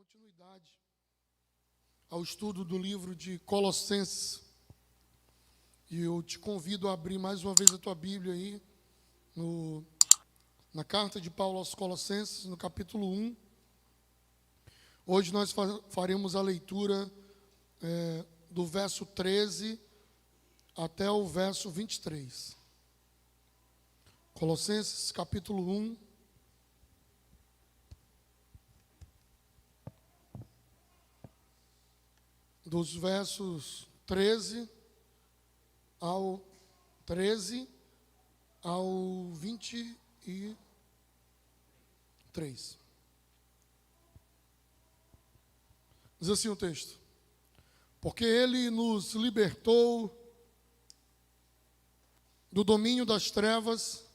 continuidade ao estudo do livro de Colossenses. E eu te convido a abrir mais uma vez a tua Bíblia aí, na carta de Paulo aos Colossenses, no capítulo 1. Hoje nós faremos a leitura do verso 13 até o verso 23. Colossenses, capítulo 1. Dos versos 13 ao 23. Diz assim o texto: porque ele nos libertou do domínio das trevas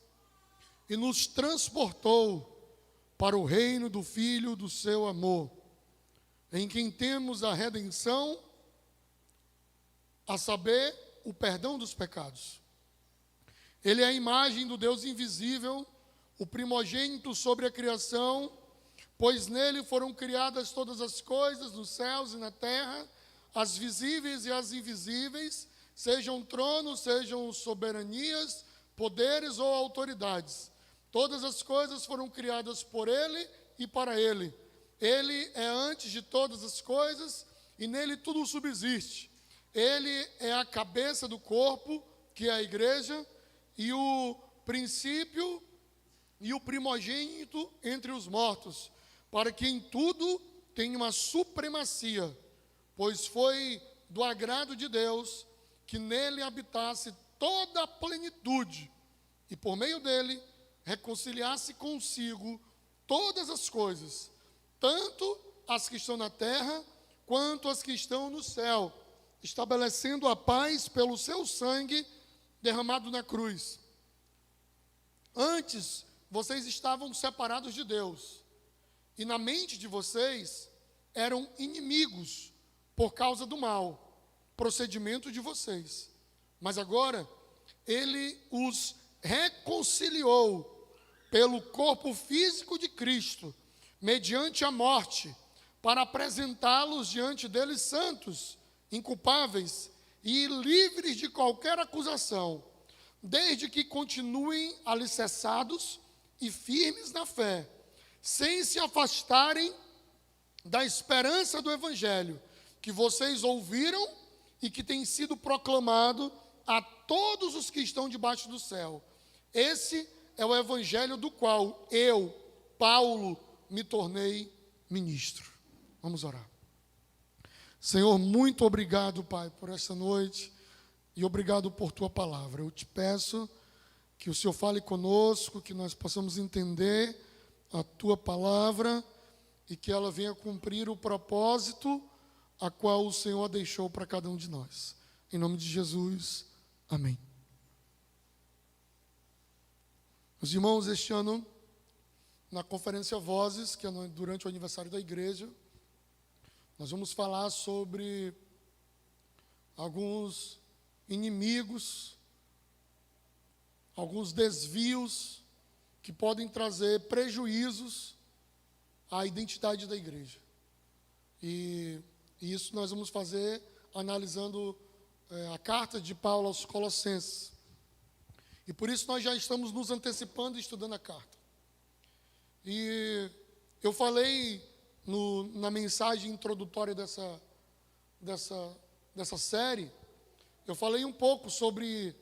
e nos transportou para o reino do Filho do seu amor, em quem temos a redenção, a saber, o perdão dos pecados. Ele é a imagem do Deus invisível, o primogênito sobre a criação, pois nele foram criadas todas as coisas, nos céus e na terra, as visíveis e as invisíveis, sejam tronos, sejam soberanias, poderes ou autoridades. Todas as coisas foram criadas por ele e para ele. Ele é antes de todas as coisas e nele tudo subsiste. Ele é a cabeça do corpo, que é a igreja, e o princípio e o primogênito entre os mortos, para que em tudo tenha uma supremacia, pois foi do agrado de Deus que nele habitasse toda a plenitude, e por meio dele reconciliasse consigo todas as coisas, tanto as que estão na terra, quanto as que estão no céu, estabelecendo a paz pelo seu sangue derramado na cruz. Antes, vocês estavam separados de Deus, e na mente de vocês eram inimigos por causa do mau procedimento de vocês. Mas agora, ele os reconciliou pelo corpo físico de Cristo, mediante a morte, para apresentá-los diante dele santos, inculpáveis e livres de qualquer acusação, desde que continuem alicerçados e firmes na fé, sem se afastarem da esperança do Evangelho, que vocês ouviram e que tem sido proclamado a todos os que estão debaixo do céu. Esse é o Evangelho do qual eu, Paulo, me tornei ministro. Vamos orar. Senhor, muito obrigado, Pai, por essa noite e obrigado por Tua palavra. Eu te peço que o Senhor fale conosco, que nós possamos entender a Tua palavra e que ela venha cumprir o propósito a qual o Senhor deixou para cada um de nós. Em nome de Jesus, amém. Meus irmãos, este ano, na Conferência Vozes, que é durante o aniversário da igreja, nós vamos falar sobre alguns inimigos, alguns desvios que podem trazer prejuízos à identidade da igreja. E isso nós vamos fazer analisando a carta de Paulo aos Colossenses. E por isso nós já estamos nos antecipando e estudando a carta. E eu falei na mensagem introdutória dessa série, eu falei um pouco sobre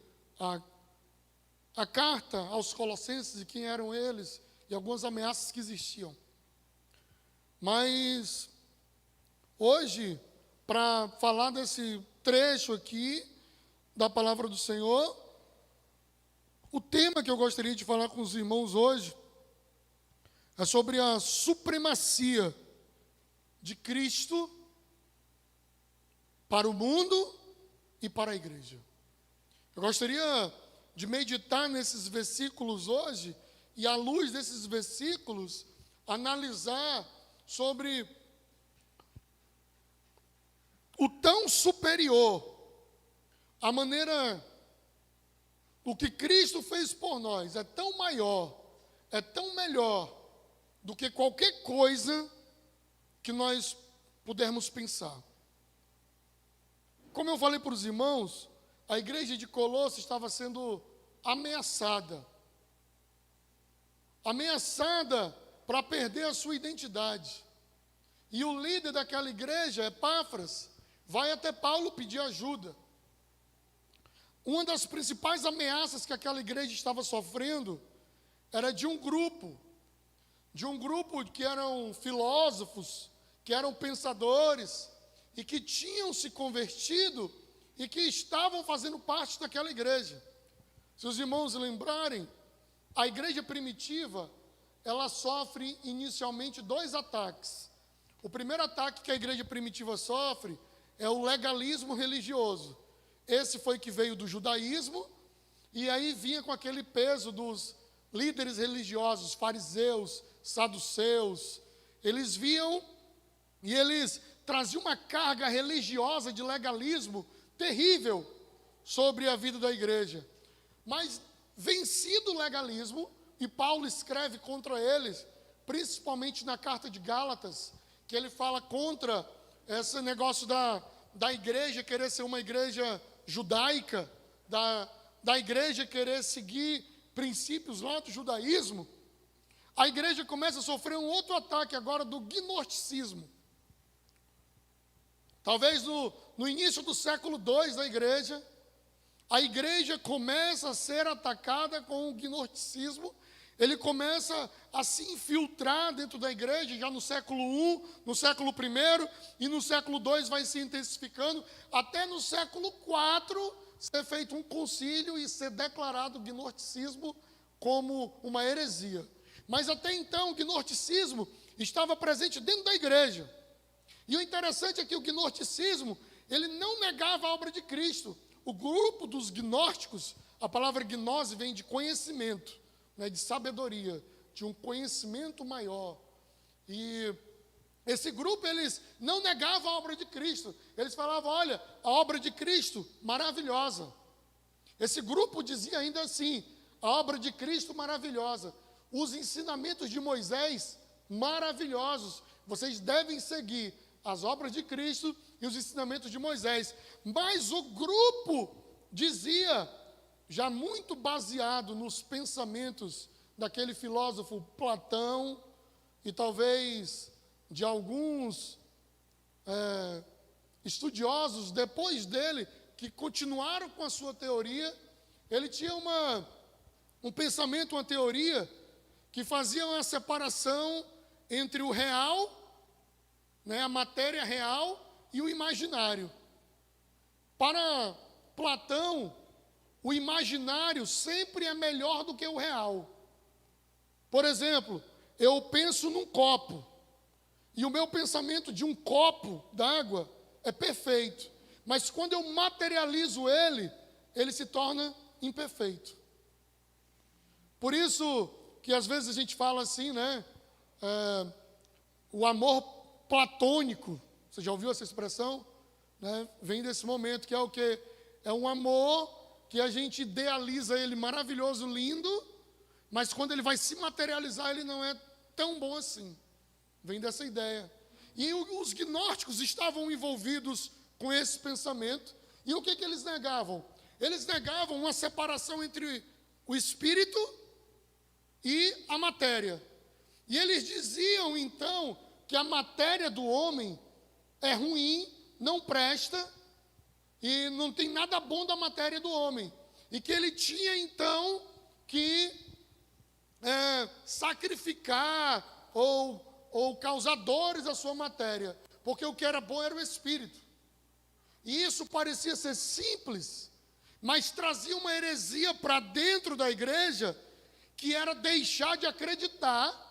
a carta aos Colossenses e quem eram eles e algumas ameaças que existiam. Mas hoje, para falar desse trecho aqui da palavra do Senhor, o tema que eu gostaria de falar com os irmãos hoje é sobre a supremacia de Cristo para o mundo e para a igreja. Eu gostaria de meditar nesses versículos hoje e, à luz desses versículos, analisar sobre o tão superior, a maneira, o que Cristo fez por nós é tão maior, é tão melhor do que qualquer coisa que nós pudermos pensar. Como eu falei para os irmãos, a igreja de Colossos estava sendo ameaçada. Ameaçada para perder a sua identidade. E o líder daquela igreja, Epáfras, vai até Paulo pedir ajuda. Uma das principais ameaças que aquela igreja estava sofrendo era de um grupo que eram filósofos, que eram pensadores e que tinham se convertido e que estavam fazendo parte daquela igreja. Se os irmãos lembrarem, a igreja primitiva, ela sofre inicialmente 2 ataques. O primeiro ataque que a igreja primitiva sofre é o legalismo religioso. Esse foi que veio do judaísmo, e aí vinha com aquele peso dos líderes religiosos, fariseus, saduceus. Eles viam e eles traziam uma carga religiosa de legalismo terrível sobre a vida da igreja. Mas, vencido o legalismo, e Paulo escreve contra eles, principalmente na carta de Gálatas, que ele fala contra esse negócio da igreja querer ser uma igreja judaica, da igreja querer seguir princípios lá do judaísmo. A igreja começa a sofrer um outro ataque agora do gnosticismo. Talvez no início do século II da igreja, a igreja começa a ser atacada com o gnosticismo. Ele começa a se infiltrar dentro da igreja, já no século I, no século I, e no século II vai se intensificando, até no século IV ser feito um concílio e ser declarado o gnosticismo como uma heresia. Mas até então o gnosticismo estava presente dentro da igreja. E o interessante é que o gnosticismo, ele não negava a obra de Cristo. O grupo dos gnósticos, a palavra gnose vem de conhecimento, né, de sabedoria, de um conhecimento maior. E esse grupo, eles não negavam a obra de Cristo. Eles falavam, olha, a obra de Cristo, maravilhosa. Esse grupo dizia ainda assim, a obra de Cristo, maravilhosa. Os ensinamentos de Moisés, maravilhosos. Vocês devem seguir as obras de Cristo e os ensinamentos de Moisés. Mas o grupo dizia, já muito baseado nos pensamentos daquele filósofo Platão e talvez de alguns estudiosos depois dele, que continuaram com a sua teoria. Ele tinha um pensamento, uma teoria, que fazia uma separação entre o real, né, a matéria real, e o imaginário. Para Platão, o imaginário sempre é melhor do que o real. Por exemplo, eu penso num copo, e o meu pensamento de um copo d'água é perfeito. Mas quando eu materializo ele se torna imperfeito. Por isso que às vezes a gente fala assim, né? O amor platônico, você já ouviu essa expressão? Né? Vem desse momento que é o quê? É um amor que a gente idealiza ele maravilhoso, lindo, mas quando ele vai se materializar, ele não é tão bom assim. Vem dessa ideia. E os gnósticos estavam envolvidos com esse pensamento. E o que eles negavam? Eles negavam uma separação entre o espírito e a matéria. E eles diziam, então, que a matéria do homem é ruim, não presta, e não tem nada bom da matéria do homem. E que ele tinha, então, que sacrificar ou causar dores à sua matéria, porque o que era bom era o espírito. E isso parecia ser simples, mas trazia uma heresia para dentro da igreja, que era deixar de acreditar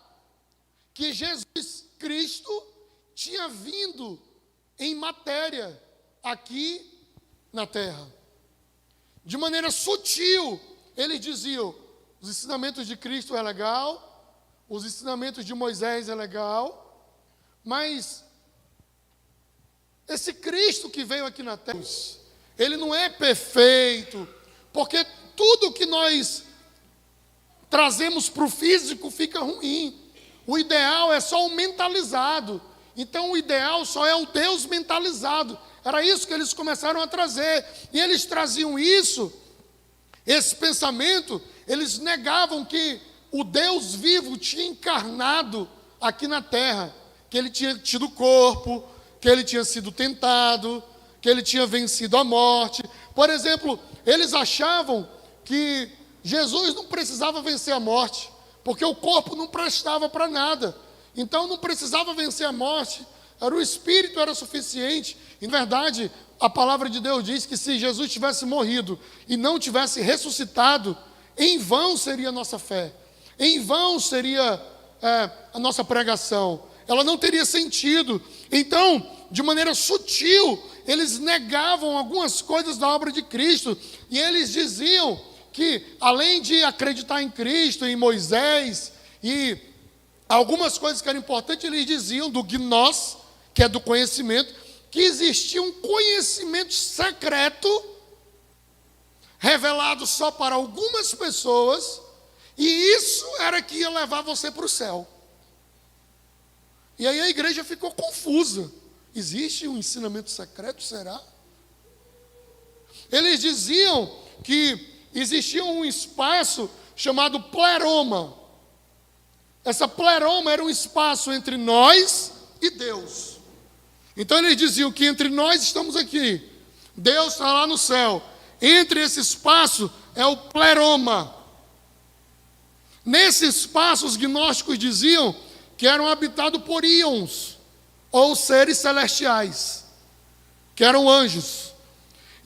que Jesus Cristo tinha vindo em matéria aqui na terra. De maneira sutil, eles diziam, os ensinamentos de Cristo é legal, os ensinamentos de Moisés é legal, mas esse Cristo que veio aqui na terra, ele não é perfeito, porque tudo que nós trazemos para o físico fica ruim. O ideal é só o mentalizado. Então o ideal só é o Deus mentalizado. Era isso que eles começaram a trazer. E eles traziam isso, esse pensamento, eles negavam que o Deus vivo tinha encarnado aqui na terra, que ele tinha tido corpo, que ele tinha sido tentado, que ele tinha vencido a morte. Por exemplo, eles achavam que Jesus não precisava vencer a morte, porque o corpo não prestava para nada. Então não precisava vencer a morte, era o Espírito era suficiente. E, na verdade, a palavra de Deus diz que se Jesus tivesse morrido e não tivesse ressuscitado, em vão seria a nossa fé, em vão seria a nossa pregação, ela não teria sentido. Então, de maneira sutil, eles negavam algumas coisas da obra de Cristo, e eles diziam que, além de acreditar em Cristo, em Moisés, e algumas coisas que eram importantes, eles diziam do gnós, que é do conhecimento, que existia um conhecimento secreto, revelado só para algumas pessoas, e isso era que ia levar você para o céu. E aí a igreja ficou confusa. Existe um ensinamento secreto, será? Eles diziam que existia um espaço chamado pleroma. Essa pleroma era um espaço entre nós e Deus. Então eles diziam que entre nós estamos aqui, Deus está lá no céu. Entre esse espaço é o pleroma. Nesse espaço os gnósticos diziam que eram habitados por íons, ou seres celestiais, que eram anjos.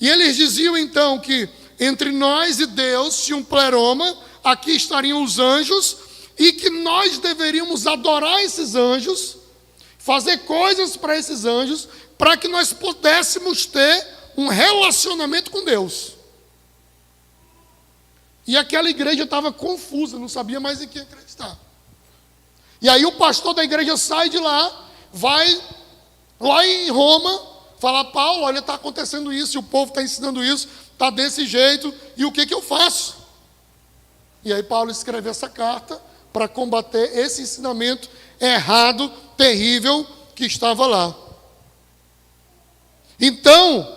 E eles diziam então que entre nós e Deus tinha um pleroma, aqui estariam os anjos, e que nós deveríamos adorar esses anjos, fazer coisas para esses anjos, para que nós pudéssemos ter um relacionamento com Deus. E aquela igreja estava confusa, não sabia mais em quem acreditar. E aí o pastor da igreja sai de lá, vai lá em Roma, fala: Paulo, olha, está acontecendo isso, e o povo está ensinando isso, está desse jeito, e o que eu faço? E aí Paulo escreve essa carta para combater esse ensinamento errado, terrível, que estava lá. Então,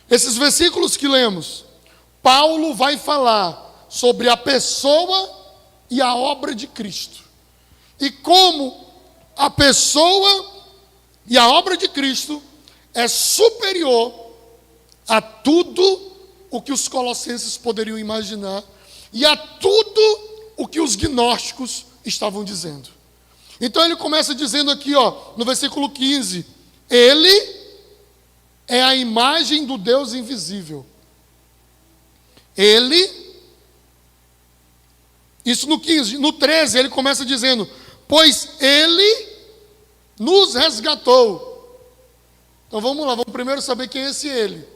esses versículos que lemos, Paulo vai falar sobre a pessoa e a obra de Cristo. E como a pessoa e a obra de Cristo é superior a tudo o que os colossenses poderiam imaginar e a tudo o que os gnósticos estavam dizendo. Então ele começa dizendo aqui, no versículo 15, ele é a imagem do Deus invisível. Ele, isso no 15, no 13 ele começa dizendo, pois ele nos resgatou. Então vamos lá, vamos primeiro saber quem é esse ele.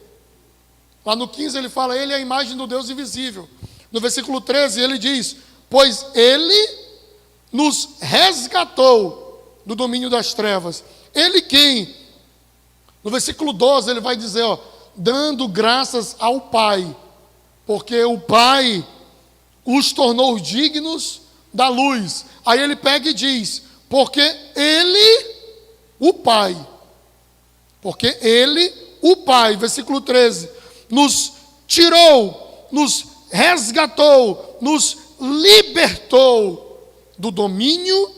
Lá no 15 ele fala, ele é a imagem do Deus invisível. No versículo 13 ele diz, pois ele nos resgatou do domínio das trevas. Ele quem? No versículo 12 ele vai dizer, dando graças ao Pai, porque o Pai os tornou dignos da luz. Aí ele pega e diz, porque ele, o Pai, versículo 13, nos tirou, nos resgatou, nos libertou do domínio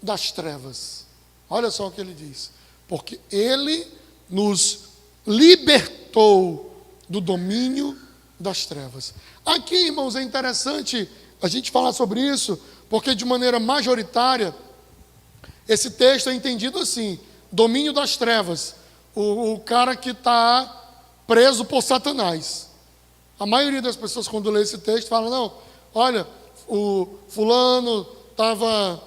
das trevas. Olha só o que ele diz, porque ele nos libertou do domínio das trevas. Aqui, irmãos, é interessante a gente falar sobre isso, porque de maneira majoritária, esse texto é entendido assim, domínio das trevas, o cara que está preso por Satanás. A maioria das pessoas, quando lê esse texto, fala, não, olha, o fulano estava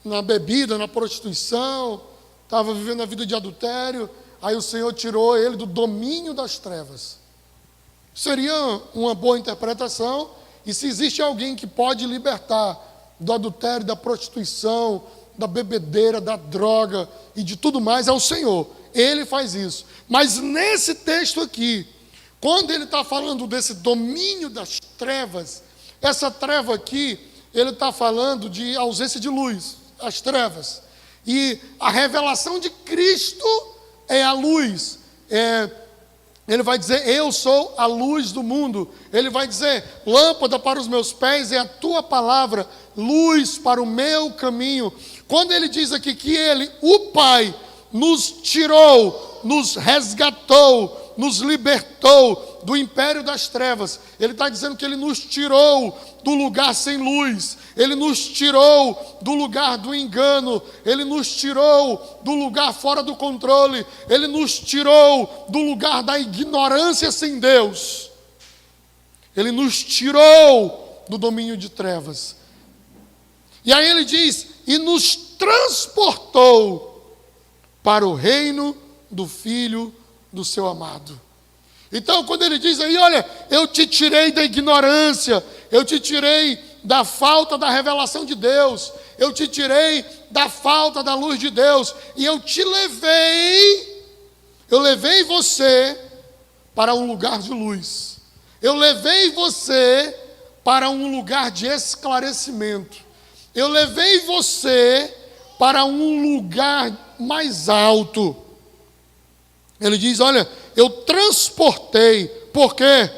na bebida, na prostituição, estava vivendo a vida de adultério, aí o Senhor tirou ele do domínio das trevas. Seria uma boa interpretação, e se existe alguém que pode libertar do adultério, da prostituição, da bebedeira, da droga e de tudo mais, é o Senhor. Ele faz isso. Mas nesse texto aqui, quando ele está falando desse domínio das trevas, essa treva aqui, ele está falando de ausência de luz, as trevas. E a revelação de Cristo é a luz. Ele vai dizer, eu sou a luz do mundo. Ele vai dizer, lâmpada para os meus pés é a tua palavra, luz para o meu caminho. Quando ele diz aqui que ele, o Pai, nos tirou, nos resgatou, nos libertou do império das trevas, ele está dizendo que ele nos tirou do lugar sem luz, ele nos tirou do lugar do engano, ele nos tirou do lugar fora do controle, ele nos tirou do lugar da ignorância sem Deus, ele nos tirou do domínio de trevas. E aí ele diz, e nos transportou para o reino do Filho do seu amado. Então, quando ele diz aí, olha, eu te tirei da ignorância, eu te tirei da falta da revelação de Deus, eu te tirei da falta da luz de Deus, e eu levei você para um lugar de luz, eu levei você para um lugar de esclarecimento, eu levei você para um lugar mais alto. Ele diz, olha, eu transportei, por quê?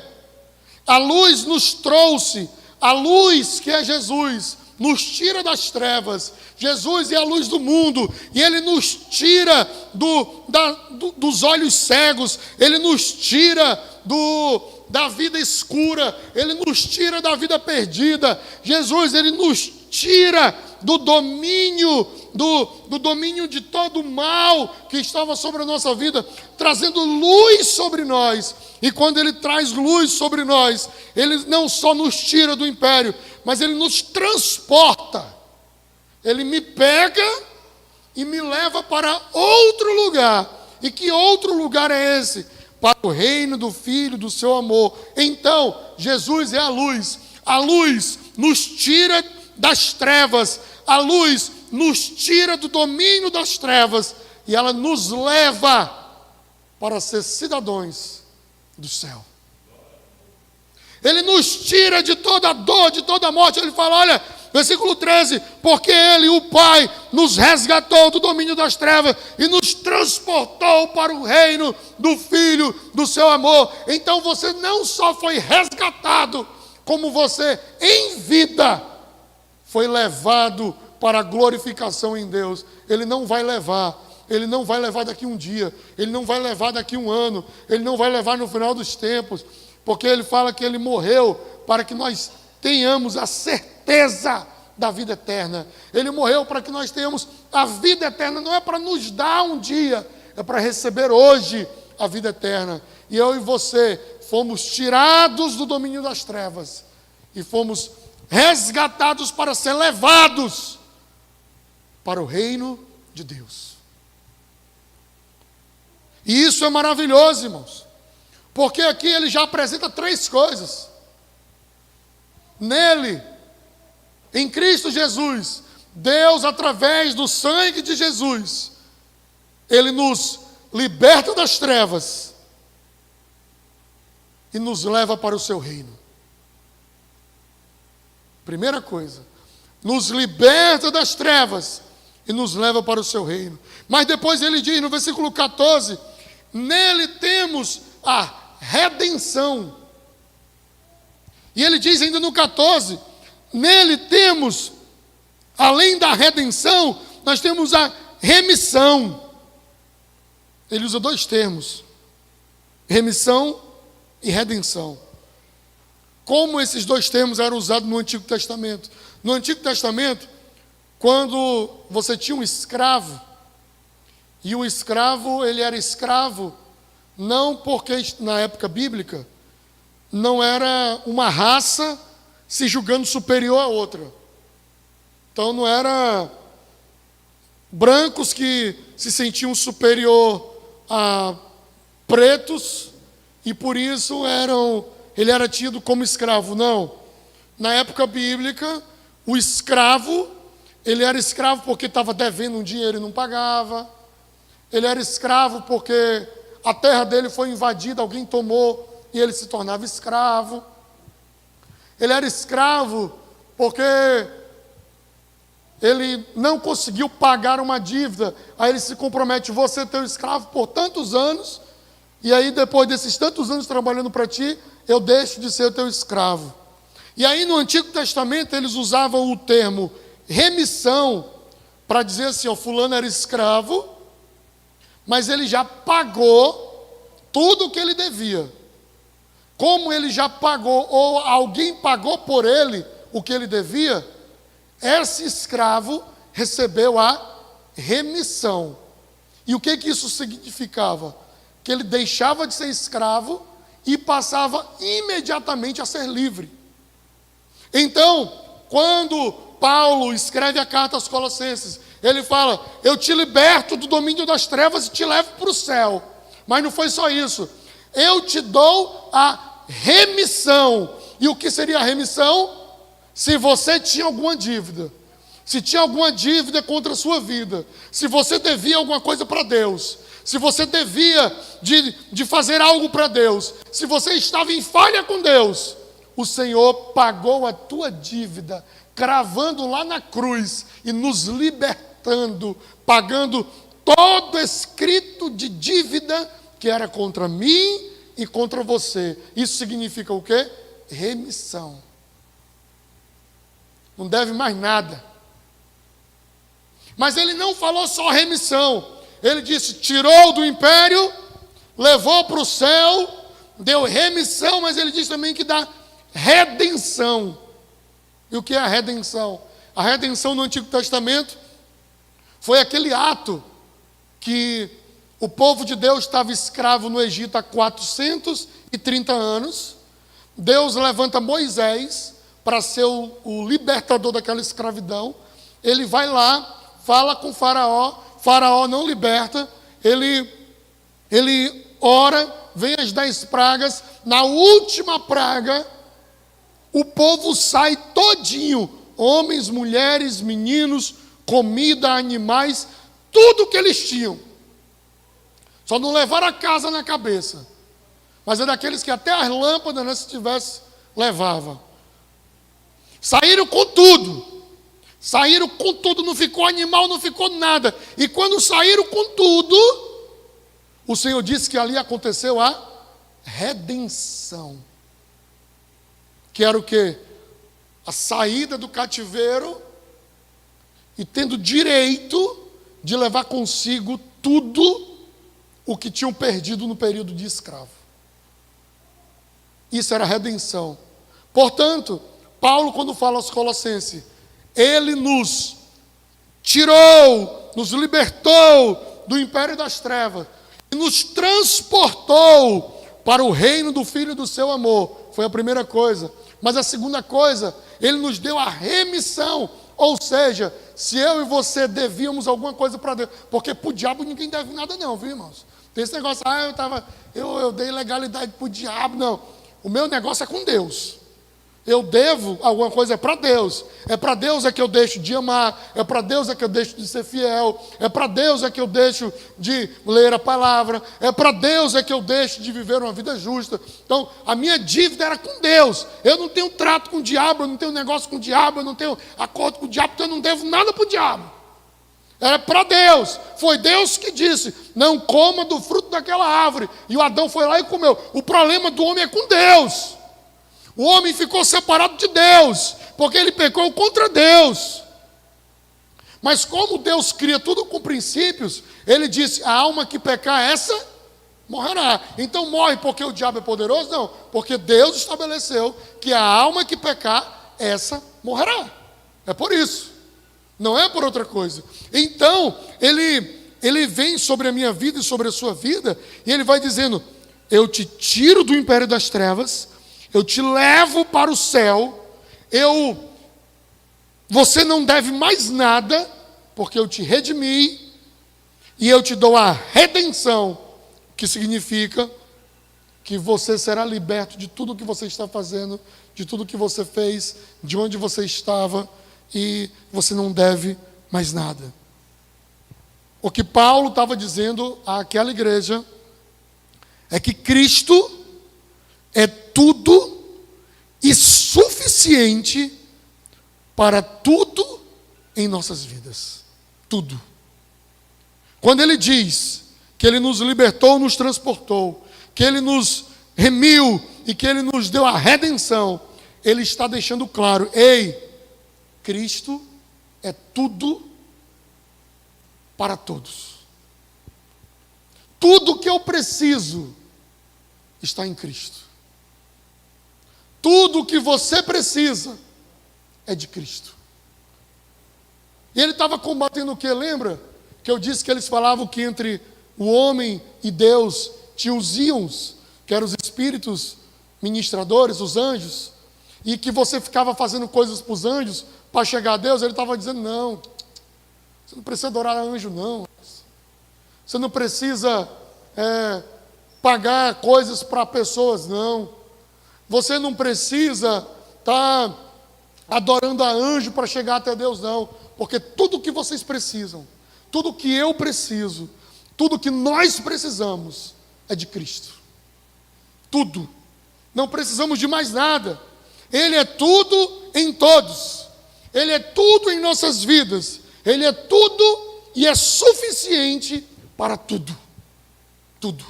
A luz nos trouxe, a luz que é Jesus, nos tira das trevas. Jesus é a luz do mundo, e Ele nos tira dos olhos cegos, Ele nos tira da vida escura, Ele nos tira da vida perdida. Jesus, Ele nos tira do domínio, do domínio de todo o mal que estava sobre a nossa vida, trazendo luz sobre nós. E quando Ele traz luz sobre nós, Ele não só nos tira do império, mas Ele nos transporta. Ele me pega e me leva para outro lugar. E que outro lugar é esse? Para o reino do Filho do seu amor. Então, Jesus é a luz. A luz nos tira das trevas. A luz nos tira do domínio das trevas. E ela nos leva para ser cidadãos do céu. Ele nos tira de toda dor, de toda morte. Ele fala, olha, versículo 13, porque Ele, o Pai, nos resgatou do domínio das trevas e nos transportou para o reino do Filho do seu amor. Então você não só foi resgatado, como você, em vida, foi levado para a glorificação em Deus. Ele não vai levar daqui um dia, Ele não vai levar daqui um ano, Ele não vai levar no final dos tempos, porque Ele fala que Ele morreu para que nós tenhamos a certeza da vida eterna. Ele morreu para que nós tenhamos a vida eterna, não é para nos dar um dia, é para receber hoje a vida eterna. E eu e você fomos tirados do domínio das trevas e fomos resgatados para ser levados para o reino de Deus. E isso é maravilhoso, irmãos, porque aqui ele já apresenta três coisas. Nele, em Cristo Jesus, Deus, através do sangue de Jesus, Ele nos liberta das trevas e nos leva para o seu reino. Primeira coisa, nos liberta das trevas e nos leva para o seu reino. Mas depois ele diz no versículo 14, nele temos a redenção. E ele diz ainda no 14, nele temos, além da redenção, nós temos a remissão. Ele usa dois termos, remissão e redenção. Como esses dois termos eram usados no Antigo Testamento? No Antigo Testamento, quando você tinha um escravo, e o escravo, ele era escravo, não porque na época bíblica, não era uma raça se julgando superior a outra. Então não era brancos que se sentiam superior a pretos e por isso ele era tido como escravo. Não. Na época bíblica, o escravo, ele era escravo porque estava devendo um dinheiro e não pagava. Ele era escravo porque a terra dele foi invadida, alguém tomou e ele se tornava escravo. Ele era escravo porque ele não conseguiu pagar uma dívida, aí ele se compromete, você é teu escravo por tantos anos, e aí depois desses tantos anos trabalhando para ti, eu deixo de ser teu escravo. E aí no Antigo Testamento eles usavam o termo remissão, para dizer assim, o fulano era escravo, mas ele já pagou tudo o que ele devia. Como ele já pagou, ou alguém pagou por ele o que ele devia, esse escravo recebeu a remissão. E o que isso significava? Que ele deixava de ser escravo e passava imediatamente a ser livre. Então, quando Paulo escreve a carta aos Colossenses, ele fala, eu te liberto do domínio das trevas e te levo para o céu. Mas não foi só isso. Eu te dou a remissão. E o que seria a remissão? Se você tinha alguma dívida, se tinha alguma dívida contra a sua vida, se você devia alguma coisa para Deus, se você devia de fazer algo para Deus, se você estava em falha com Deus, o Senhor pagou a tua dívida, cravando lá na cruz e nos libertando, pagando todo escrito de dívida que era contra mim e contra você. Isso significa o quê? Remissão. Não deve mais nada. Mas ele não falou só remissão. Ele disse, tirou do império, levou para o céu, deu remissão, mas ele disse também que dá redenção. E o que é a redenção? A redenção no Antigo Testamento foi aquele ato que o povo de Deus estava escravo no Egito há 430 anos. Deus levanta Moisés para ser o libertador daquela escravidão. Ele vai lá, fala com Faraó, Faraó não liberta, ele ora, vem as 10 pragas, na última praga, o povo sai todinho, homens, mulheres, meninos, comida, animais, tudo que eles tinham. Só não levaram a casa na cabeça, mas é daqueles que até as lâmpadas, né, se tivesse, levava. Saíram com tudo, não ficou animal, não ficou nada. E quando saíram com tudo, o Senhor disse que ali aconteceu a redenção. Que era o quê? A saída do cativeiro e tendo direito de levar consigo tudo o que tinham perdido no período de escravo. Isso era a redenção. Portanto, Paulo, quando fala aos Colossenses, ele nos tirou, nos libertou do império das trevas e nos transportou para o reino do Filho do seu amor. Foi a primeira coisa. Mas a segunda coisa, ele nos deu a remissão. Ou seja, se eu e você devíamos alguma coisa para Deus, porque para o diabo ninguém deve nada não, viu, irmãos? Tem esse negócio, eu dei legalidade para o diabo, não. O meu negócio é com Deus. Eu devo alguma coisa, é para Deus. É para Deus é que eu deixo de amar, é para Deus é que eu deixo de ser fiel, é para Deus é que eu deixo de ler a palavra, é para Deus é que eu deixo de viver uma vida justa. Então, a minha dívida era com Deus. Eu não tenho trato com o diabo, eu não tenho negócio com o diabo, eu não tenho acordo com o diabo, então eu não devo nada para o diabo. Era para Deus. Foi Deus que disse, não coma do fruto daquela árvore. E o Adão foi lá e comeu. O problema do homem é com Deus. O homem ficou separado de Deus, porque ele pecou contra Deus. Mas como Deus cria tudo com princípios, ele disse, a alma que pecar, essa morrerá. Então morre porque o diabo é poderoso? Não, porque Deus estabeleceu que a alma que pecar, essa morrerá. É por isso, não é por outra coisa. Então, ele vem sobre a minha vida e sobre a sua vida, e ele vai dizendo, eu te tiro do império das trevas, eu te levo para o céu, você não deve mais nada, porque eu te redimi, e eu te dou a redenção, que significa que você será liberto de tudo que você está fazendo, de tudo que você fez, de onde você estava, e você não deve mais nada. O que Paulo estava dizendo àquela igreja é que Cristo é tudo e suficiente para tudo em nossas vidas. Tudo. Quando ele diz que ele nos libertou, nos transportou, que ele nos remiu e que ele nos deu a redenção, ele está deixando claro: ei, Cristo é tudo para todos. Tudo que eu preciso está em Cristo. Tudo que você precisa é de Cristo. E ele estava combatendo o que? Lembra que eu disse que eles falavam que entre o homem e Deus tinha os íons, que eram os espíritos ministradores, os anjos, e que você ficava fazendo coisas para os anjos para chegar a Deus? Ele estava dizendo: não, você não precisa adorar anjo, não. Você não precisa pagar coisas para pessoas, não. Você não precisa estar adorando a anjo para chegar até Deus, não. Porque tudo que vocês precisam, tudo que eu preciso, tudo que nós precisamos é de Cristo. Tudo. Não precisamos de mais nada. Ele é tudo em todos. Ele é tudo em nossas vidas. Ele é tudo e é suficiente para tudo. Tudo.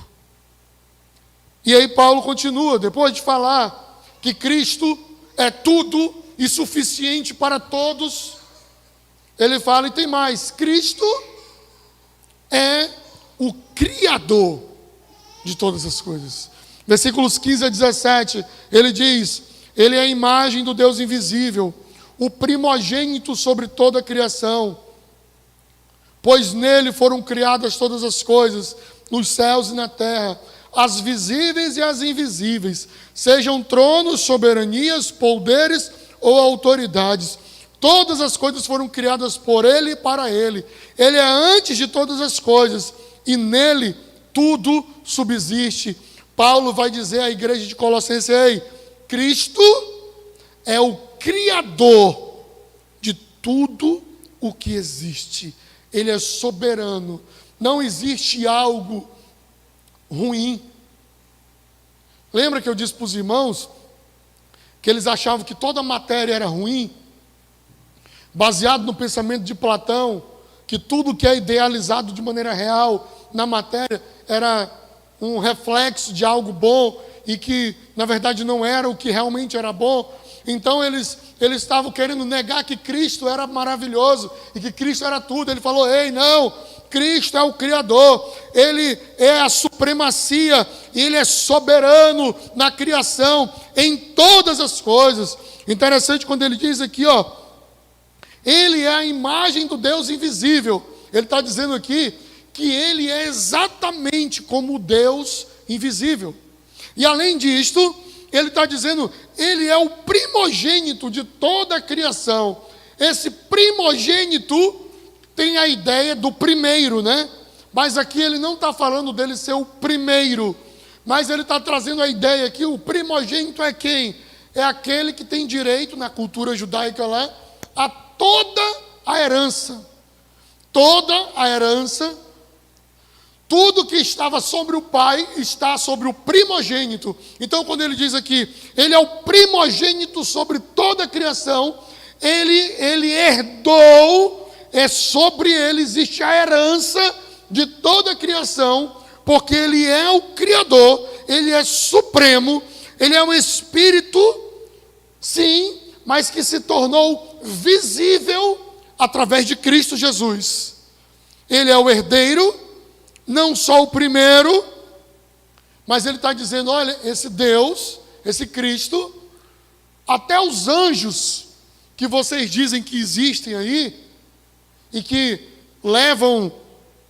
E aí Paulo continua, depois de falar que Cristo é tudo e suficiente para todos, ele fala, e tem mais: Cristo é o Criador de todas as coisas. Versículos 15 a 17, ele diz: ele é a imagem do Deus invisível, o primogênito sobre toda a criação, pois nele foram criadas todas as coisas, nos céus e na terra, as visíveis e as invisíveis, sejam tronos, soberanias, poderes ou autoridades. Todas as coisas foram criadas por ele e para ele. Ele é antes de todas as coisas e nele tudo subsiste. Paulo vai dizer à igreja de Colossenses: ei, Cristo é o Criador de tudo o que existe. Ele é soberano. Não existe algo ruim. Lembra que eu disse para os irmãos que eles achavam que toda matéria era ruim? Baseado no pensamento de Platão, que tudo que é idealizado de maneira real na matéria era um reflexo de algo bom e que na verdade não era o que realmente era bom. Então eles estavam querendo negar que Cristo era maravilhoso e que Cristo era tudo. Ele falou: ei, não, Cristo é o Criador, Ele é a supremacia, Ele é soberano na criação, em todas as coisas. Interessante quando ele diz aqui, Ele é a imagem do Deus invisível. Ele está dizendo aqui que Ele é exatamente como o Deus invisível. E além disto, Ele está dizendo, Ele é o primogênito de toda a criação. Esse primogênito tem a ideia do primeiro, né? Mas aqui ele não está falando dele ser o primeiro, mas ele está trazendo a ideia que o primogênito é quem? É aquele que tem direito, na cultura judaica lá, a toda a herança. Toda a herança, tudo que estava sobre o pai está sobre o primogênito. Então, quando ele diz aqui, ele é o primogênito sobre toda a criação, ele herdou, sobre ele existe a herança de toda a criação, porque ele é o Criador, ele é supremo, ele é um espírito, sim, mas que se tornou visível através de Cristo Jesus. Ele é o herdeiro, não só o primeiro, mas ele está dizendo, olha, esse Deus, esse Cristo, até os anjos que vocês dizem que existem aí, e que levam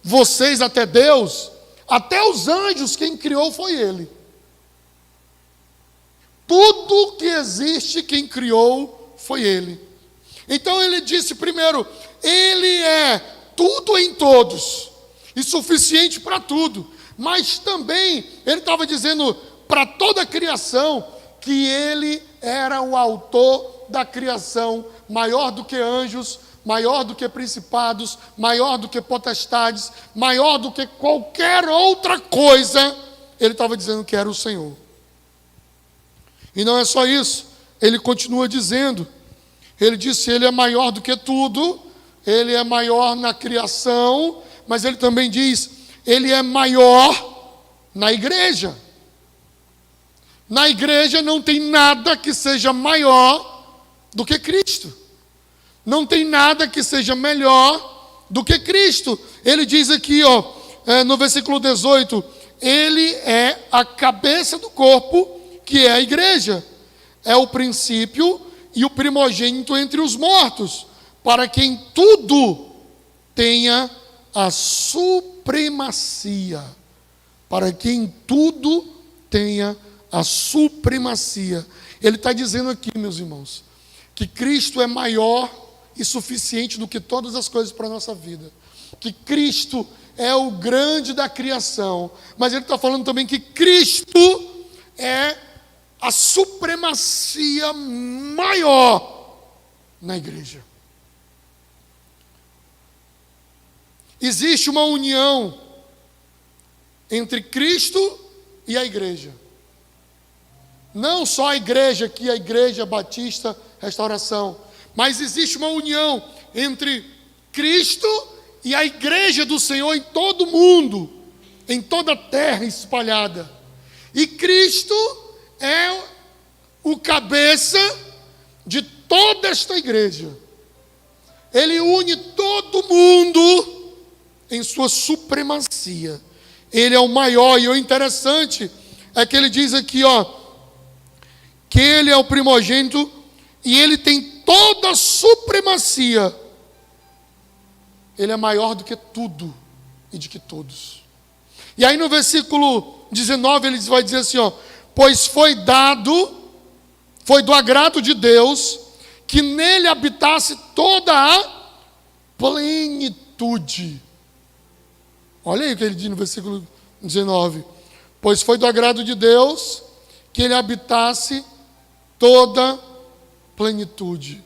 vocês até Deus, até os anjos quem criou foi Ele. Tudo que existe quem criou foi Ele. Então ele disse primeiro, Ele é tudo em todos, e suficiente para tudo, mas também ele estava dizendo para toda a criação, que Ele era o autor da criação, maior do que anjos, maior do que principados, maior do que potestades, maior do que qualquer outra coisa. Ele estava dizendo que era o Senhor. E não é só isso, ele continua dizendo, ele disse, ele é maior do que tudo, ele é maior na criação, mas ele também diz, ele é maior na igreja. Na igreja não tem nada que seja maior do que Cristo. Não tem nada que seja melhor do que Cristo. Ele diz aqui, no versículo 18, ele é a cabeça do corpo, que é a igreja. É o princípio e o primogênito entre os mortos, para que em tudo tenha a supremacia. Para que em tudo tenha a supremacia. Ele está dizendo aqui, meus irmãos, que Cristo é maior e suficiente do que todas as coisas para a nossa vida. Que Cristo é o grande da criação. Mas ele está falando também que Cristo é a supremacia maior na igreja. Existe uma união entre Cristo e a igreja. Não só a igreja aqui, a Igreja Batista Restauração, mas existe uma união entre Cristo e a igreja do Senhor em todo o mundo, em toda a terra espalhada. E Cristo é o cabeça de toda esta igreja. Ele une todo mundo em sua supremacia. Ele é o maior, e o interessante é que ele diz aqui, que ele é o primogênito e ele tem toda a supremacia. Ele é maior do que tudo e de que todos. E aí no versículo 19 ele vai dizer assim, pois foi do agrado de Deus que nele habitasse toda a plenitude. Olha aí o que ele diz no versículo 19. Pois foi do agrado de Deus que ele habitasse toda plenitude.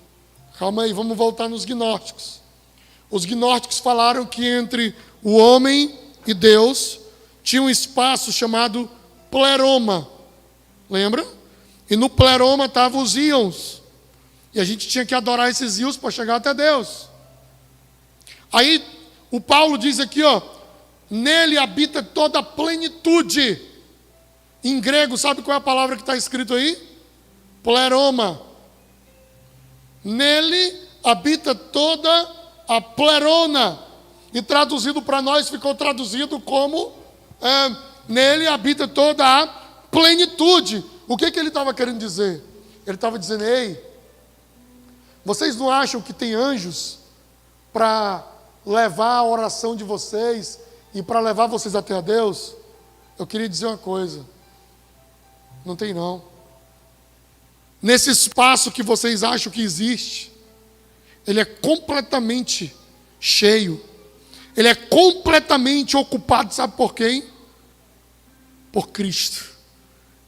Calma aí, vamos voltar nos gnósticos. Os gnósticos falaram que entre o homem e Deus tinha um espaço chamado pleroma. Lembra? E no pleroma estavam os íons. E a gente tinha que adorar esses íons para chegar até Deus. Aí o Paulo diz aqui, nele habita toda a plenitude. Em grego, sabe qual é a palavra que está escrito aí? Pleroma. Nele habita toda a plerona. E traduzido para nós ficou traduzido como nele habita toda a plenitude. O que ele estava querendo dizer? Ele estava dizendo, ei, vocês não acham que tem anjos para levar a oração de vocês e para levar vocês até a Deus? Eu queria dizer uma coisa. Não tem não. Nesse espaço que vocês acham que existe, ele é completamente cheio. Ele é completamente ocupado, sabe por quem? Por Cristo.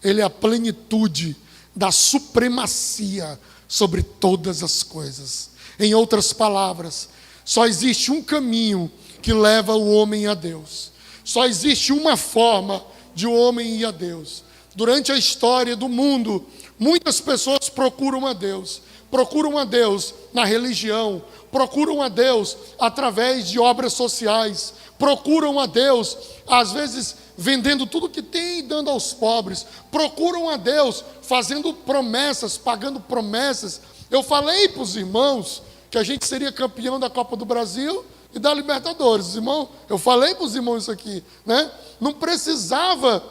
Ele é a plenitude da supremacia sobre todas as coisas. Em outras palavras, só existe um caminho que leva o homem a Deus. Só existe uma forma de o homem ir a Deus. Durante a história do mundo, muitas pessoas procuram a Deus na religião, procuram a Deus através de obras sociais, procuram a Deus, às vezes, vendendo tudo que tem e dando aos pobres, procuram a Deus fazendo promessas, pagando promessas. Eu falei para os irmãos que a gente seria campeão da Copa do Brasil e da Libertadores, irmão. Eu falei para os irmãos isso aqui, né? Não precisava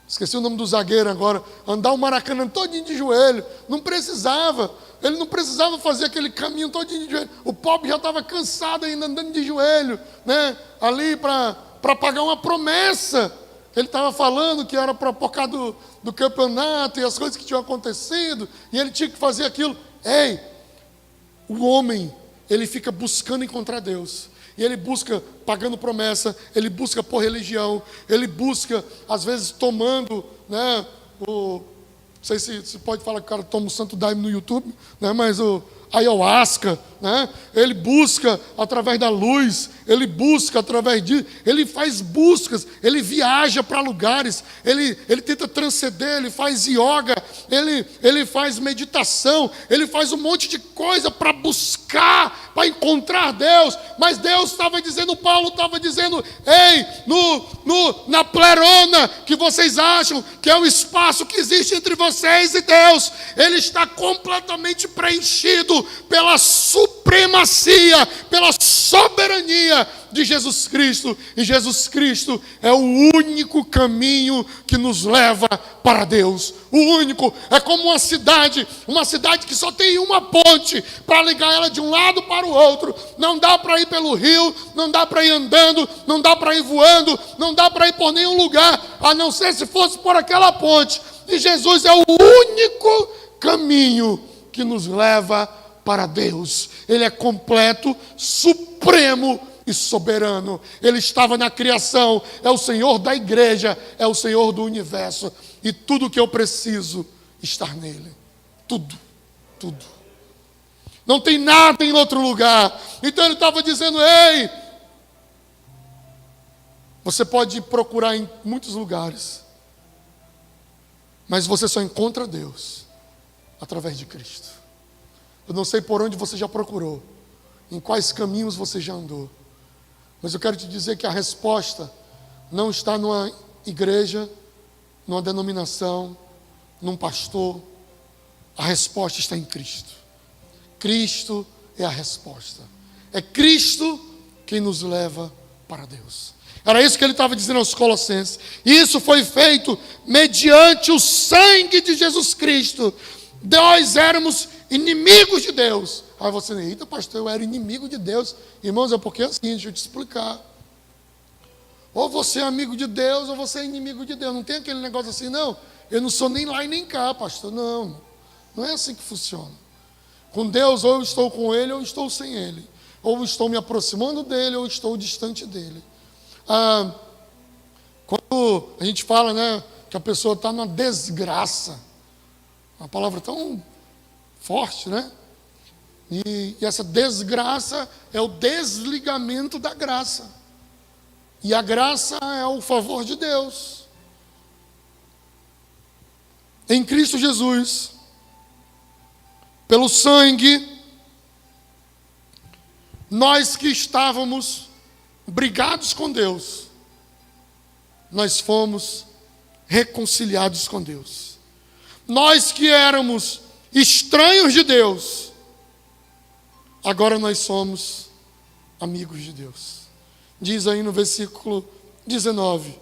esqueci o nome do zagueiro agora, andar o Maracanã todinho de joelho, não precisava, ele não precisava fazer aquele caminho todinho de joelho, o pobre já estava cansado ainda andando de joelho, né, ali para pagar uma promessa, ele estava falando que era por causa do campeonato e as coisas que tinham acontecido, e ele tinha que fazer aquilo. Ei, o homem, ele fica buscando encontrar Deus, e ele busca pagando promessa, ele busca por religião, ele busca, às vezes, tomando, né, não sei se pode falar que o cara toma o Santo Daime no YouTube, né, mas ayahuasca, né? Ele busca através da luz, ele busca através de... Ele faz buscas, ele viaja para lugares, ele tenta transcender, ele faz yoga, ele faz meditação, ele faz um monte de coisa para buscar, para encontrar Deus. Mas Deus estava dizendo, Paulo estava dizendo: ei, na plerona que vocês acham que é o espaço que existe entre vocês e Deus, ele está completamente preenchido pela supremacia, pela soberania de Jesus Cristo. E Jesus Cristo é o único caminho que nos leva para Deus. O único. É como uma cidade que só tem uma ponte para ligar ela de um lado para o outro. Não dá para ir pelo rio, não dá para ir andando, não dá para ir voando, não dá para ir por nenhum lugar, a não ser se fosse por aquela ponte. E Jesus é o único caminho que nos leva para Deus. Ele é completo, supremo e soberano. Ele estava na criação, é o Senhor da igreja, é o Senhor do universo. E tudo que eu preciso estar nele. Tudo. Não tem nada em outro lugar. Então ele estava dizendo: ei, você pode procurar em muitos lugares, mas você só encontra Deus através de Cristo. Eu não sei por onde você já procurou, em quais caminhos você já andou, mas eu quero te dizer que a resposta não está numa igreja, numa denominação, num pastor. A resposta está em Cristo. Cristo é a resposta. É Cristo quem nos leva para Deus. Era isso que ele estava dizendo aos Colossenses. Isso foi feito mediante o sangue de Jesus Cristo. Nós éramos inimigos de Deus. Aí você, eita pastor, eu era inimigo de Deus. Irmãos, é porque é assim, deixa eu te explicar. Ou você é amigo de Deus, ou você é inimigo de Deus. Não tem aquele negócio assim, não. Eu não sou nem lá e nem cá, pastor. Não é assim que funciona. Com Deus, ou eu estou com Ele, ou estou sem Ele. Ou estou me aproximando dEle, ou estou distante dEle. Quando a gente fala, né, que a pessoa está numa desgraça, uma palavra tão forte, né? E essa desgraça é o desligamento da graça. E a graça é o favor de Deus. Em Cristo Jesus, pelo sangue, nós que estávamos brigados com Deus, nós fomos reconciliados com Deus. Nós que éramos estranhos de Deus, agora nós somos amigos de Deus. Diz aí no versículo 19: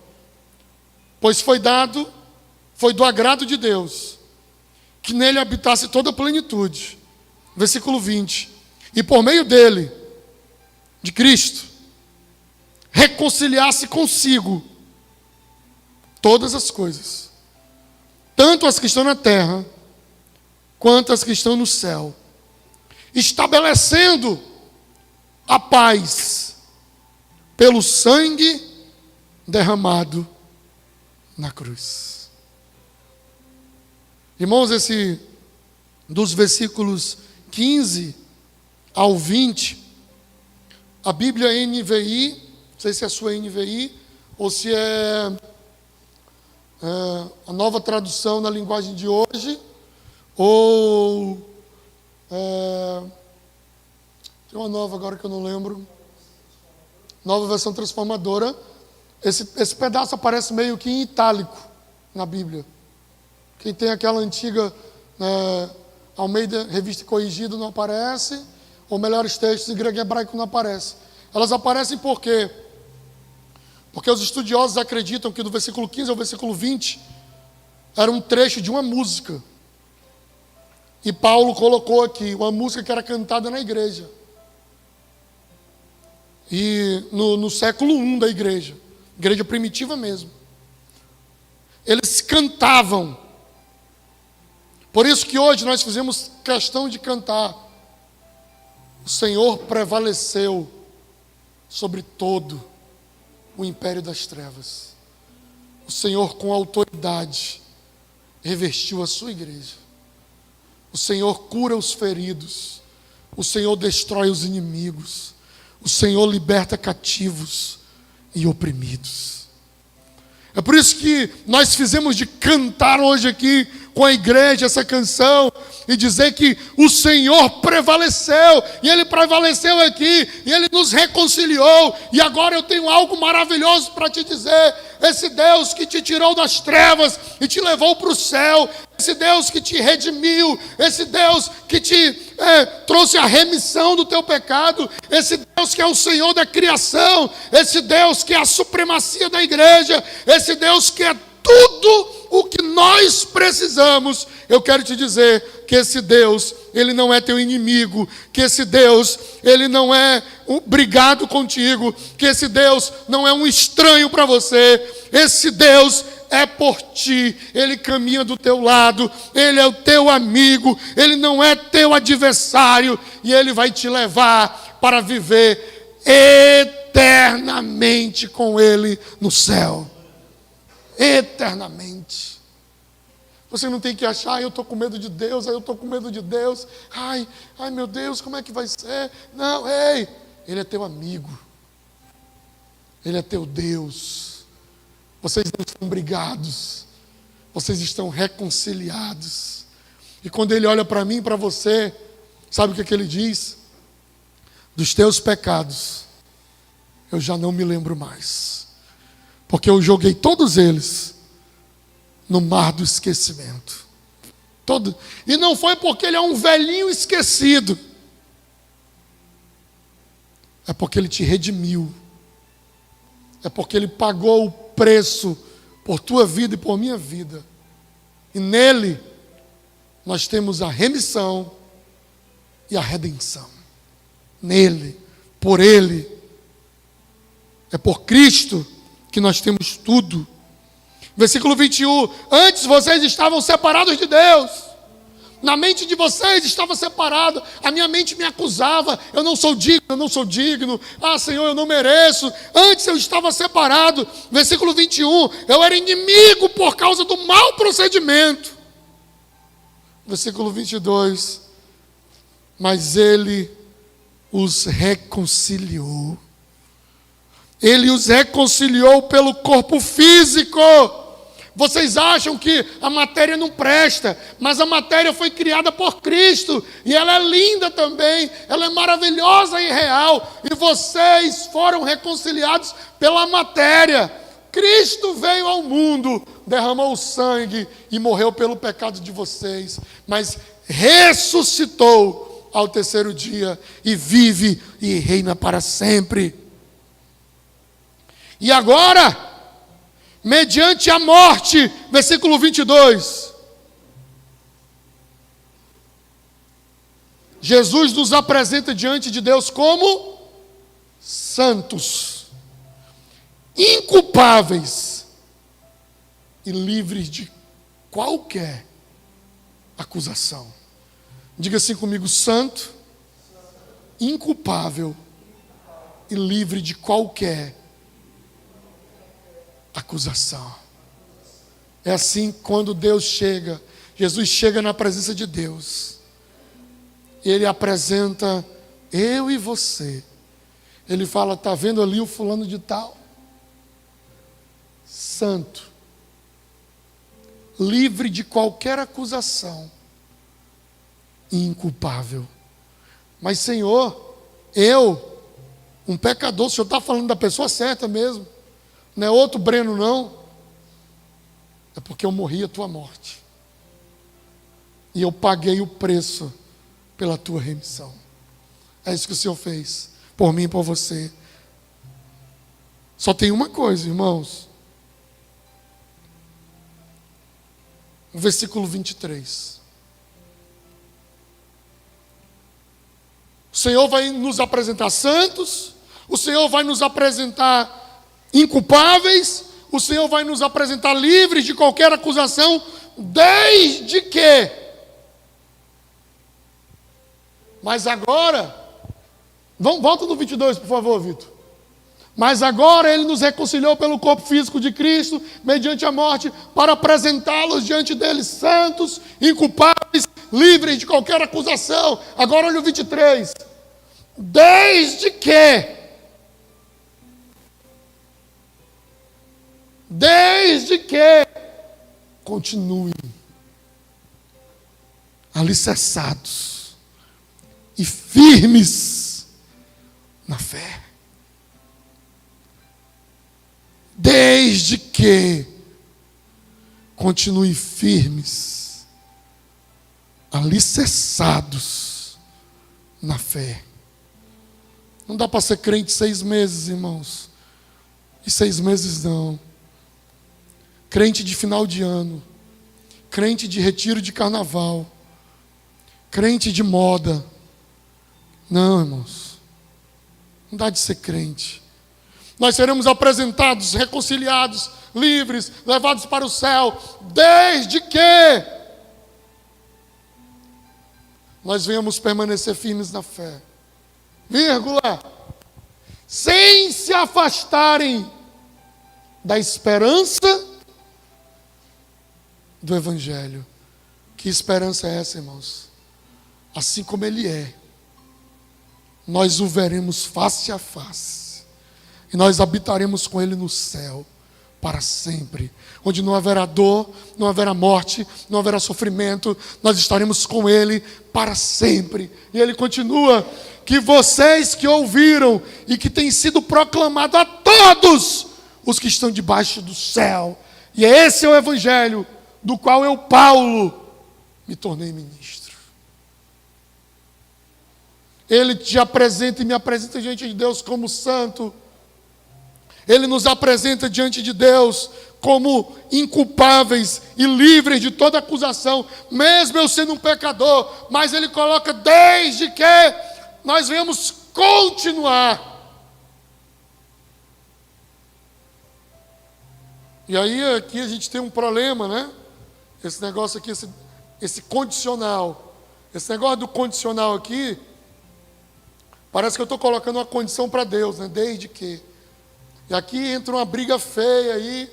pois foi do agrado de Deus, que nele habitasse toda a plenitude. Versículo 20: e por meio dele, de Cristo, reconciliasse consigo todas as coisas, tanto as que estão na terra, quanto as que estão no céu, estabelecendo a paz pelo sangue derramado na cruz. Irmãos, esse dos versículos 15 ao 20, a Bíblia NVI, não sei se é a sua NVI, ou se é a nova tradução na linguagem de hoje, ou tem uma nova agora que eu não lembro, nova versão transformadora. Esse pedaço aparece meio que em itálico na Bíblia. Quem tem aquela antiga Almeida Revista Corrigida não aparece, ou Melhores Textos em grego e hebraico não aparece. Elas aparecem por quê? Porque os estudiosos acreditam que do versículo 15 ao versículo 20 era um trecho de uma música. E Paulo colocou aqui uma música que era cantada na igreja. E no século I da igreja primitiva mesmo, eles cantavam. Por isso que hoje nós fizemos questão de cantar: o Senhor prevaleceu sobre todo o império das trevas. O Senhor, com autoridade, revestiu a sua igreja. O Senhor cura os feridos. O Senhor destrói os inimigos. O Senhor liberta cativos e oprimidos. É por isso que nós fizemos de cantar hoje aqui com a igreja essa canção e dizer que o Senhor prevaleceu, e Ele prevaleceu aqui, e Ele nos reconciliou, e agora eu tenho algo maravilhoso para te dizer. Esse Deus que te tirou das trevas e te levou para o céu, esse Deus que te redimiu, esse Deus que te trouxe a remissão do teu pecado, esse Deus que é o Senhor da criação, esse Deus que é a supremacia da igreja, esse Deus que é tudo o que nós precisamos. Eu quero te dizer que esse Deus, Ele não é teu inimigo, que esse Deus, Ele não é brigado contigo, que esse Deus não é um estranho para você. Esse Deus é por ti, Ele caminha do teu lado, Ele é o teu amigo, Ele não é teu adversário, e Ele vai te levar para viver eternamente com Ele no céu. Eternamente. Você não tem que achar, eu estou com medo de Deus, eu estou com medo de Deus, ai meu Deus, como é que vai ser? Não, ei, Ele é teu amigo, Ele é teu Deus. Vocês não estão brigados, vocês estão reconciliados. E quando Ele olha para mim e para você, sabe o que Ele diz? Dos teus pecados eu já não me lembro mais, porque eu joguei todos eles no mar do esquecimento. E não foi porque Ele é um velhinho esquecido, é porque Ele te redimiu, é porque Ele pagou o preço por tua vida e por minha vida, e nele nós temos a remissão e a redenção. Nele, por Ele, é por Cristo que nós temos tudo. Versículo 21, antes vocês estavam separados de Deus, na mente de vocês estava separado, a minha mente me acusava, eu não sou digno, Senhor, eu não mereço. Antes eu estava separado. Versículo 21, eu era inimigo por causa do mau procedimento. Versículo 22, mas Ele os reconciliou. Ele os reconciliou pelo corpo físico. Vocês acham que a matéria não presta, mas a matéria foi criada por Cristo, e ela é linda também, ela é maravilhosa e real, e vocês foram reconciliados pela matéria. Cristo veio ao mundo, derramou o sangue e morreu pelo pecado de vocês, mas ressuscitou ao terceiro dia, e vive e reina para sempre. E agora, mediante a morte, versículo 22, Jesus nos apresenta diante de Deus como santos, inculpáveis e livres de qualquer acusação. Diga assim comigo: santo, inculpável e livre de qualquer acusação. É assim quando Deus chega, Jesus chega na presença de Deus, Ele apresenta eu e você. Ele fala: está vendo ali o fulano de tal? Santo, livre de qualquer acusação, inculpável. Mas Senhor, eu, um pecador, o Senhor está falando da pessoa certa mesmo, não é outro Breno não, é porque eu morri a tua morte, e eu paguei o preço pela tua remissão. É isso que o Senhor fez, por mim e por você. Só tem uma coisa, irmãos, o versículo 23, o Senhor vai nos apresentar santos, o Senhor vai nos apresentar inculpáveis, o Senhor vai nos apresentar livres de qualquer acusação, desde que. Mas agora, volta no 22, por favor, Vitor. Mas agora Ele nos reconciliou pelo corpo físico de Cristo, mediante a morte, para apresentá-los diante dele santos, inculpáveis livres de qualquer acusação. Agora olha o 23. Desde que continuem alicerçados e firmes na fé. Desde que continuem firmes, alicerçados na fé. Não dá para ser crente 6 meses, irmãos. E 6 meses não. Crente de final de ano. Crente de retiro de carnaval. Crente de moda. Não, irmãos. Não dá de ser crente. Nós seremos apresentados, reconciliados, livres, levados para o céu, desde que nós venhamos permanecer firmes na fé. Vírgula. Sem se afastarem da esperança do Evangelho. Que esperança é essa, irmãos? Assim como Ele é, nós o veremos face a face. E nós habitaremos com Ele no céu, para sempre. Onde não haverá dor, não haverá morte, não haverá sofrimento. Nós estaremos com Ele para sempre. E Ele continua, que vocês que ouviram e que tem sido proclamado a todos os que estão debaixo do céu. E esse é o Evangelho do qual eu, Paulo, me tornei ministro. Ele te apresenta e me apresenta diante de Deus como santo. Ele nos apresenta diante de Deus como inculpáveis e livres de toda acusação, mesmo eu sendo um pecador. Mas Ele coloca desde que nós venhamos continuar. E aí aqui a gente tem um problema, né? Esse negócio aqui, esse condicional. Esse negócio do condicional aqui, parece que eu estou colocando uma condição para Deus, né? Desde que. E aqui entra uma briga feia aí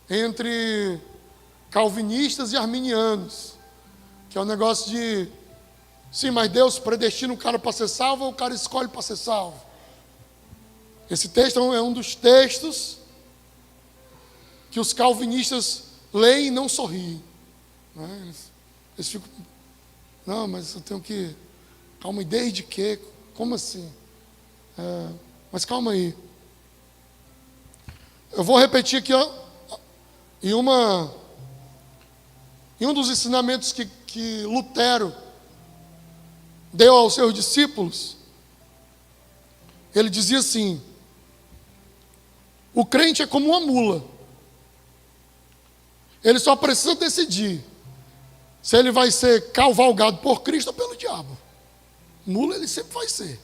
entre calvinistas e arminianos, que é um negócio de, sim, mas Deus predestina o cara para ser salvo ou o cara escolhe para ser salvo? Esse texto é um dos textos que os calvinistas leem e não sorriem. Né? Eles ficam, não, mas eu tenho que, calma aí, desde que? Como assim? Mas calma aí. Eu vou repetir aqui, ó, em um dos ensinamentos que Lutero deu aos seus discípulos. Ele dizia assim: o crente é como uma mula. Ele só precisa decidir se ele vai ser cavalgado por Cristo ou pelo diabo. Mula ele sempre vai ser.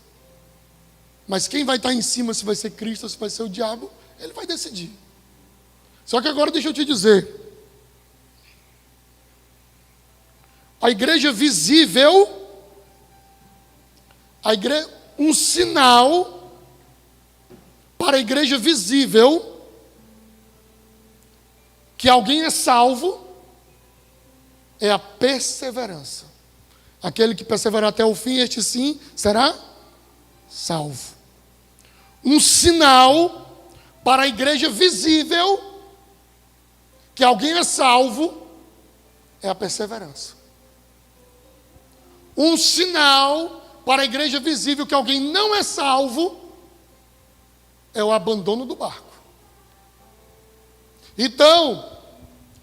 Mas quem vai estar em cima, se vai ser Cristo ou se vai ser o diabo, ele vai decidir. Só que agora deixa eu te dizer. A igreja visível, um sinal para a igreja visível que alguém é salvo é a perseverança. Aquele que perseverar até o fim, este sim será salvo. Um sinal para a igreja visível que alguém é salvo é a perseverança. Um sinal para a igreja visível que alguém não é salvo é o abandono do barco. Então,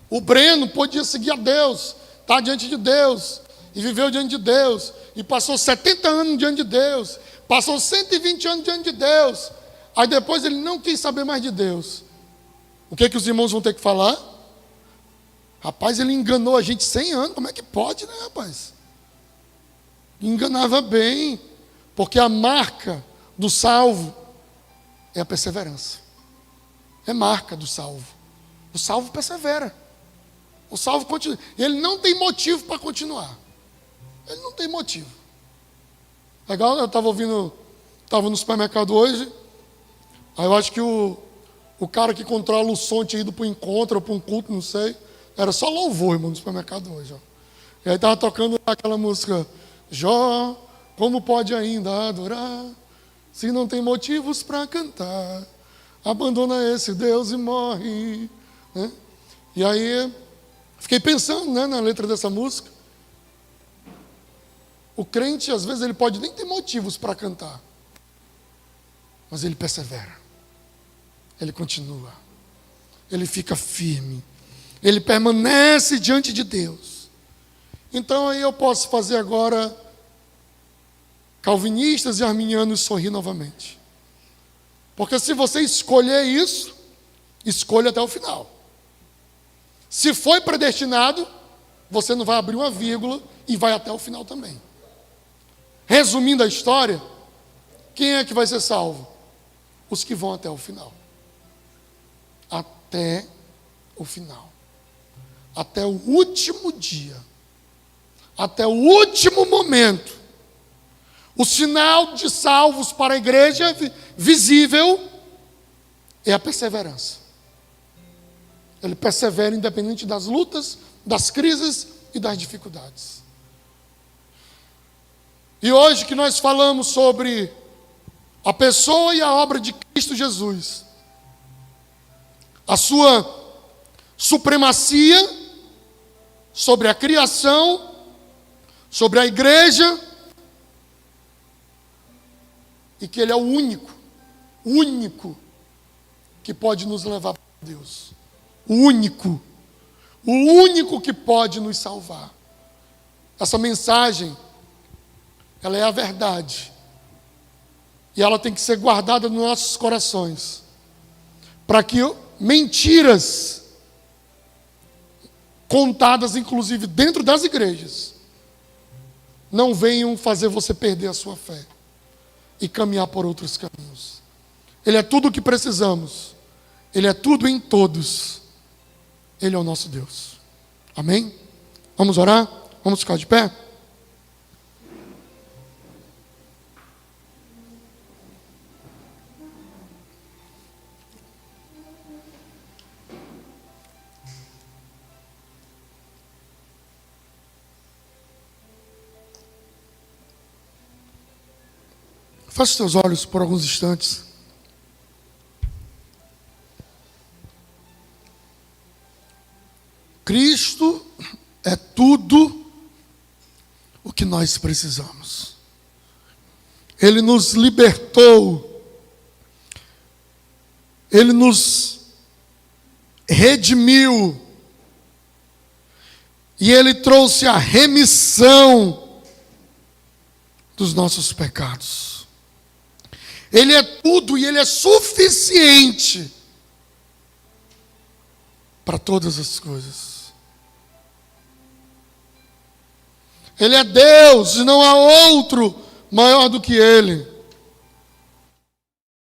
o Breno podia seguir a Deus, estar diante de Deus, e viveu diante de Deus, e passou 70 anos diante de Deus, passou 120 anos diante de Deus, aí depois ele não quis saber mais de Deus. O que os irmãos vão ter que falar? Rapaz, ele enganou a gente 100 anos, como é que pode, né, rapaz? Enganava bem, porque a marca do salvo é a perseverança. É marca do salvo. O salvo persevera. O salvo continua. Ele não tem motivo para continuar. Ele não tem motivo. Legal, eu estava no supermercado hoje, aí eu acho que o cara que controla o som tinha ido para o encontro ou para um culto, não sei. Era só louvor, irmão, no supermercado hoje. Ó. E aí estava tocando aquela música, Jó, como pode ainda adorar, se não tem motivos para cantar? Abandona esse Deus e morre. Né? E aí, fiquei pensando, né, na letra dessa música. O crente, às vezes, ele pode nem ter motivos para cantar, mas ele persevera, ele continua, ele fica firme, ele permanece diante de Deus. Então aí eu posso fazer agora calvinistas e arminianos sorrir novamente. Porque se você escolher isso, escolha até o final. Se foi predestinado, você não vai abrir uma vírgula e vai até o final também. Resumindo a história, quem é que vai ser salvo? Os que vão até o final. Até o final. Até o último dia. Até o último momento. O sinal de salvos para a igreja visível é a perseverança. Ele persevera independente das lutas, das crises e das dificuldades. E hoje que nós falamos sobre a pessoa e a obra de Cristo Jesus, a sua supremacia sobre a criação, sobre a igreja, e que Ele é o único que pode nos levar para Deus. O único que pode nos salvar. Essa mensagem, ela é a verdade. E ela tem que ser guardada nos nossos corações. Para que mentiras, contadas inclusive dentro das igrejas, não venham fazer você perder a sua fé e caminhar por outros caminhos. Ele é tudo o que precisamos. Ele é tudo em todos. Ele é o nosso Deus. Amém? Vamos orar? Vamos ficar de pé? Feche os teus olhos por alguns instantes. Cristo é tudo o que nós precisamos. Ele nos libertou. Ele nos redimiu. E Ele trouxe a remissão dos nossos pecados. Ele é tudo e Ele é suficiente para todas as coisas. Ele é Deus e não há outro maior do que Ele.